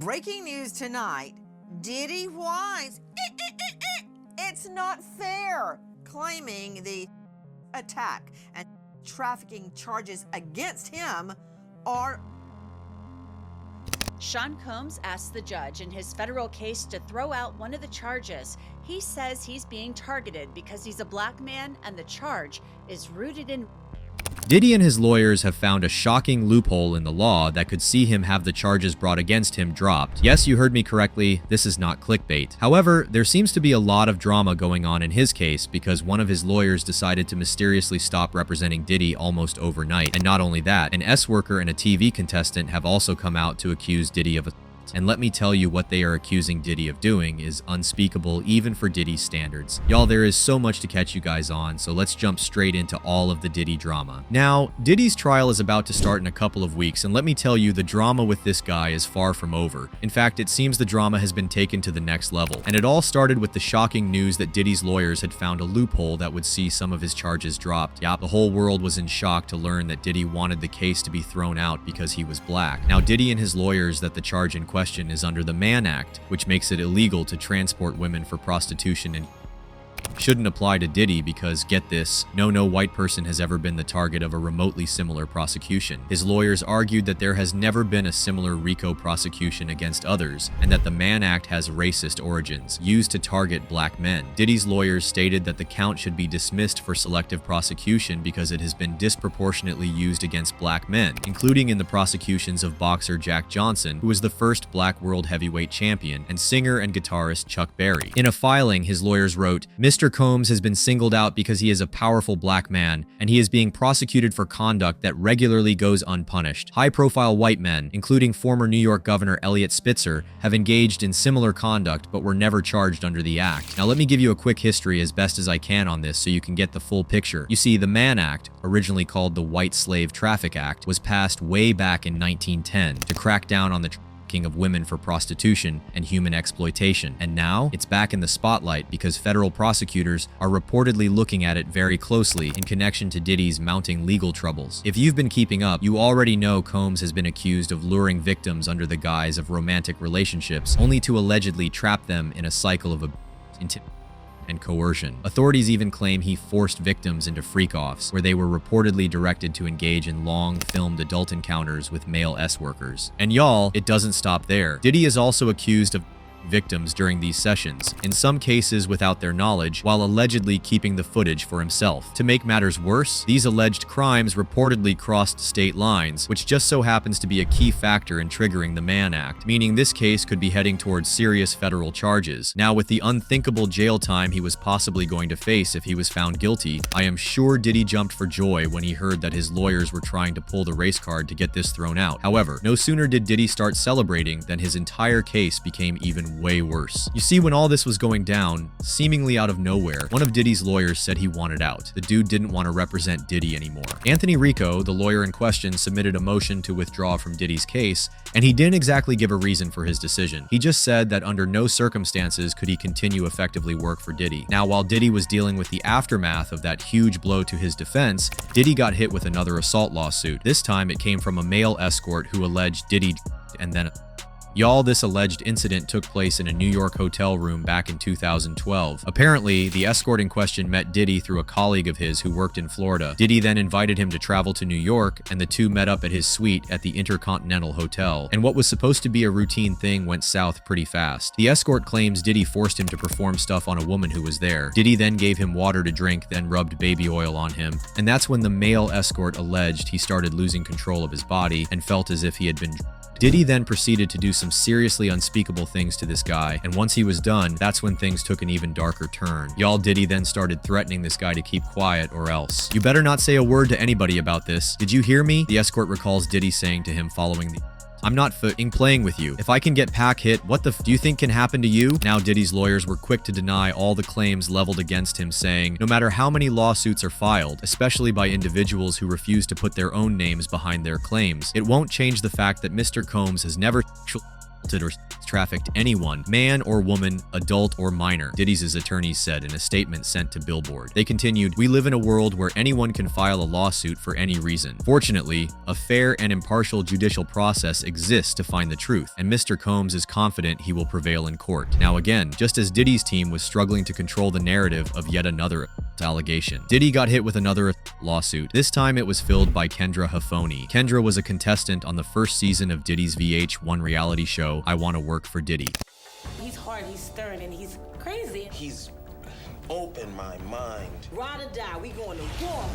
Breaking news tonight, Diddy whines, it's not fair, claiming the attack and trafficking charges against him are... Sean Combs asked the judge in his federal case to throw out one of the charges. He says he's being targeted because he's a black man and the charge is rooted in... Diddy and his lawyers have found a shocking loophole in the law that could see him have the charges brought against him dropped. Yes, you heard me correctly, this is not clickbait. However, there seems to be a lot of drama going on in his case because one of his lawyers decided to mysteriously stop representing Diddy almost overnight. And not only that, an S-worker and a TV contestant have also come out to accuse Diddy of and let me tell you, what they are accusing Diddy of doing is unspeakable even for Diddy's standards. Y'all, there is so much to catch you guys on, so let's jump straight into all of the Diddy drama. Now, Diddy's trial is about to start in a couple of weeks, and let me tell you, the drama with this guy is far from over. In fact, it seems the drama has been taken to the next level. And it all started with the shocking news that Diddy's lawyers had found a loophole that would see some of his charges dropped. Yap, the whole world was in shock to learn that Diddy wanted the case to be thrown out because he was black. Now, Diddy and his lawyers that the charge in question is under the Mann Act, which makes it illegal to transport women for prostitution and shouldn't apply to Diddy because, get this, no white person has ever been the target of a remotely similar prosecution. His lawyers argued that there has never been a similar RICO prosecution against others, and that the Mann Act has racist origins, used to target black men. Diddy's lawyers stated that the count should be dismissed for selective prosecution because it has been disproportionately used against black men, including in the prosecutions of boxer Jack Johnson, who was the first black world heavyweight champion, and singer and guitarist Chuck Berry. In a filing, his lawyers wrote, Mr. Combs has been singled out because he is a powerful black man, and he is being prosecuted for conduct that regularly goes unpunished. High-profile white men, including former New York Governor Eliot Spitzer, have engaged in similar conduct but were never charged under the act. Now let me give you a quick history as best as I can on this so you can get the full picture. You see, the Mann Act, originally called the White Slave Traffic Act, was passed way back in 1910 to crack down on the of women for prostitution and human exploitation. And now it's back in the spotlight because federal prosecutors are reportedly looking at it very closely in connection to Diddy's mounting legal troubles. If you've been keeping up, you already know Combs has been accused of luring victims under the guise of romantic relationships, only to allegedly trap them in a cycle of and coercion. Authorities even claim he forced victims into freak-offs, where they were reportedly directed to engage in long-filmed adult encounters with male S-workers. And y'all, it doesn't stop there. Diddy is also accused of victims during these sessions, in some cases without their knowledge, while allegedly keeping the footage for himself. To make matters worse, these alleged crimes reportedly crossed state lines, which just so happens to be a key factor in triggering the Mann Act, meaning this case could be heading towards serious federal charges. Now, with the unthinkable jail time he was possibly going to face if he was found guilty, I am sure Diddy jumped for joy when he heard that his lawyers were trying to pull the race card to get this thrown out. However, no sooner did Diddy start celebrating than his entire case became even way worse. You see, when all this was going down, seemingly out of nowhere, one of Diddy's lawyers said he wanted out. The dude didn't want to represent Diddy anymore. Anthony Rico, the lawyer in question, submitted a motion to withdraw from Diddy's case, and he didn't exactly give a reason for his decision. He just said that under no circumstances could he continue effectively work for Diddy. Now, while Diddy was dealing with the aftermath of that huge blow to his defense, Diddy got hit with another assault lawsuit. This time, it came from a male escort who alleged Diddy and then Y'all, this alleged incident took place in a New York hotel room back in 2012. Apparently, the escort in question met Diddy through a colleague of his who worked in Florida. Diddy then invited him to travel to New York, and the two met up at his suite at the Intercontinental Hotel. And what was supposed to be a routine thing went south pretty fast. The escort claims Diddy forced him to perform stuff on a woman who was there. Diddy then gave him water to drink, then rubbed baby oil on him. And that's when the male escort alleged he started losing control of his body and felt as if he had been Diddy then proceeded to do some seriously unspeakable things to this guy, and once he was done, that's when things took an even darker turn. Y'all, Diddy then started threatening this guy to keep quiet or else. You better not say a word to anybody about this. Did you hear me? The escort recalls Diddy saying to him following the I'm not playing with you. If I can get pack hit, what the do you think can happen to you? Now Diddy's lawyers were quick to deny all the claims leveled against him, saying no matter how many lawsuits are filed, especially by individuals who refuse to put their own names behind their claims, it won't change the fact that Mr. Combs has never or trafficked anyone, man or woman, adult or minor, Diddy's attorneys said in a statement sent to Billboard. They continued, "We live in a world where anyone can file a lawsuit for any reason. Fortunately, a fair and impartial judicial process exists to find the truth, and Mr. Combs is confident he will prevail in court." Now again, just as Diddy's team was struggling to control the narrative of yet another allegation, Diddy got hit with another lawsuit. This time it was filled by Kendra Hafoni. Kendra was a contestant on the first season of Diddy's VH1 reality show, I Want to Work for Diddy. He's hard, he's stern, and he's crazy. He's opened my mind. Ride or die, we going to war.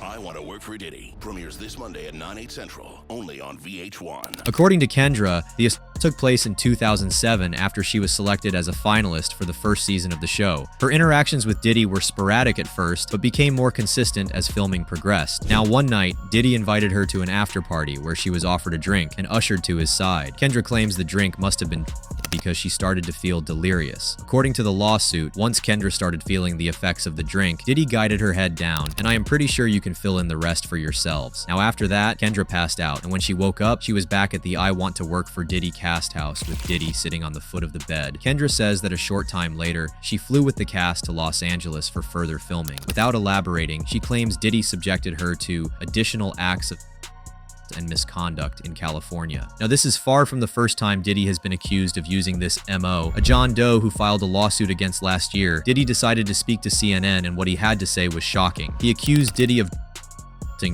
I Want to Work for Diddy premieres this Monday at 9/8 Central, only on VH1. According to Kendra, the assault took place in 2007 after she was selected as a finalist for the first season of the show. Her interactions with Diddy were sporadic at first, but became more consistent as filming progressed. Now one night, Diddy invited her to an after party where she was offered a drink and ushered to his side. Kendra claims the drink must have been because she started to feel delirious. According to the lawsuit, once Kendra started feeling the effects of the drink, Diddy guided her head down, and I am pretty sure you can fill in the rest for yourselves. Now after that, Kendra passed out, and when she woke up, she was back at the I Want to Work for Diddy cast house with Diddy sitting on the foot of the bed. Kendra says that a short time later, she flew with the cast to Los Angeles for further filming. Without elaborating, she claims Diddy subjected her to additional acts of and misconduct in California. Now, this is far from the first time Diddy has been accused of using this MO. A John Doe who filed a lawsuit against last year, Diddy decided to speak to CNN, and what he had to say was shocking. He accused Diddy of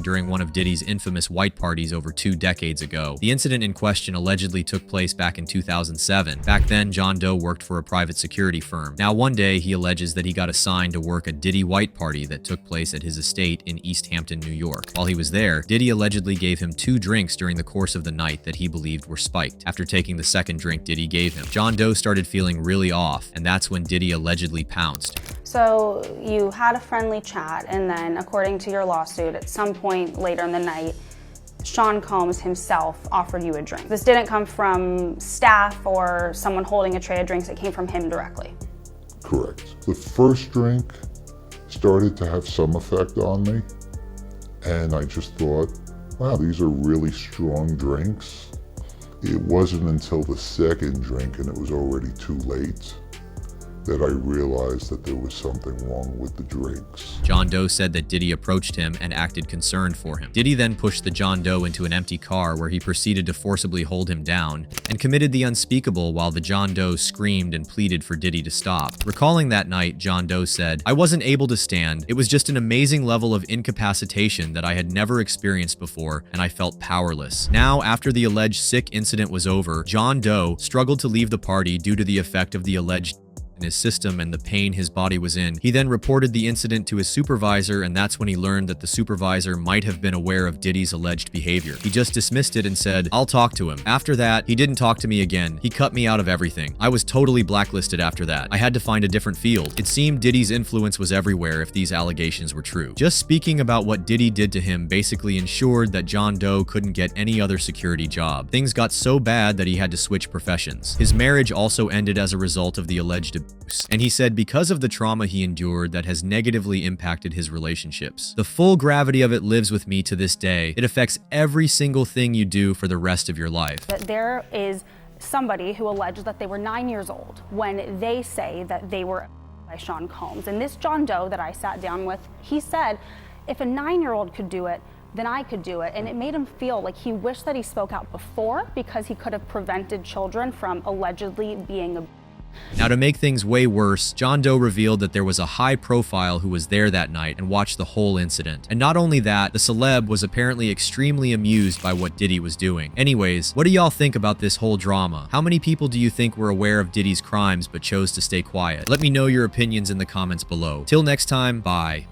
during one of Diddy's infamous white parties over 2 decades ago. The incident in question allegedly took place back in 2007. Back then, John Doe worked for a private security firm. Now one day, he alleges that he got assigned to work a Diddy white party that took place at his estate in East Hampton, New York. While he was there, Diddy allegedly gave him 2 drinks during the course of the night that he believed were spiked. After taking the second drink Diddy gave him, John Doe started feeling really off, and that's when Diddy allegedly pounced. So you had a friendly chat, and then according to your lawsuit, at some point later in the night, Sean Combs himself offered you a drink. This didn't come from staff or someone holding a tray of drinks, it came from him directly. Correct. The first drink started to have some effect on me, and I just thought, wow, these are really strong drinks. It wasn't until the second drink, and it was already too late, that I realized that there was something wrong with the drinks. John Doe said that Diddy approached him and acted concerned for him. Diddy then pushed the John Doe into an empty car where he proceeded to forcibly hold him down and committed the unspeakable while the John Doe screamed and pleaded for Diddy to stop. Recalling that night, John Doe said, "I wasn't able to stand. It was just an amazing level of incapacitation that I had never experienced before, and I felt powerless." Now, after the alleged sick incident was over, John Doe struggled to leave the party due to the effect of the alleged in his system and the pain his body was in. He then reported the incident to his supervisor, and that's when he learned that the supervisor might have been aware of Diddy's alleged behavior. He just dismissed it and said, "I'll talk to him." After that, he didn't talk to me again. He cut me out of everything. I was totally blacklisted after that. I had to find a different field. It seemed Diddy's influence was everywhere if these allegations were true. Just speaking about what Diddy did to him basically ensured that John Doe couldn't get any other security job. Things got so bad that he had to switch professions. His marriage also ended as a result of the alleged abuse. And he said because of the trauma he endured that has negatively impacted his relationships. The full gravity of it lives with me to this day. It affects every single thing you do for the rest of your life. That there is somebody who alleged that they were 9 years old when they say that they were by Sean Combs. And this John Doe that I sat down with, he said, if a 9-year-old could do it, then I could do it. And it made him feel like he wished that he spoke out before because he could have prevented children from allegedly being abused. Now, to make things way worse, John Doe revealed that there was a high profile who was there that night and watched the whole incident. And not only that, the celeb was apparently extremely amused by what Diddy was doing. Anyways, what do y'all think about this whole drama? How many people do you think were aware of Diddy's crimes but chose to stay quiet? Let me know your opinions in the comments below. Till next time, bye.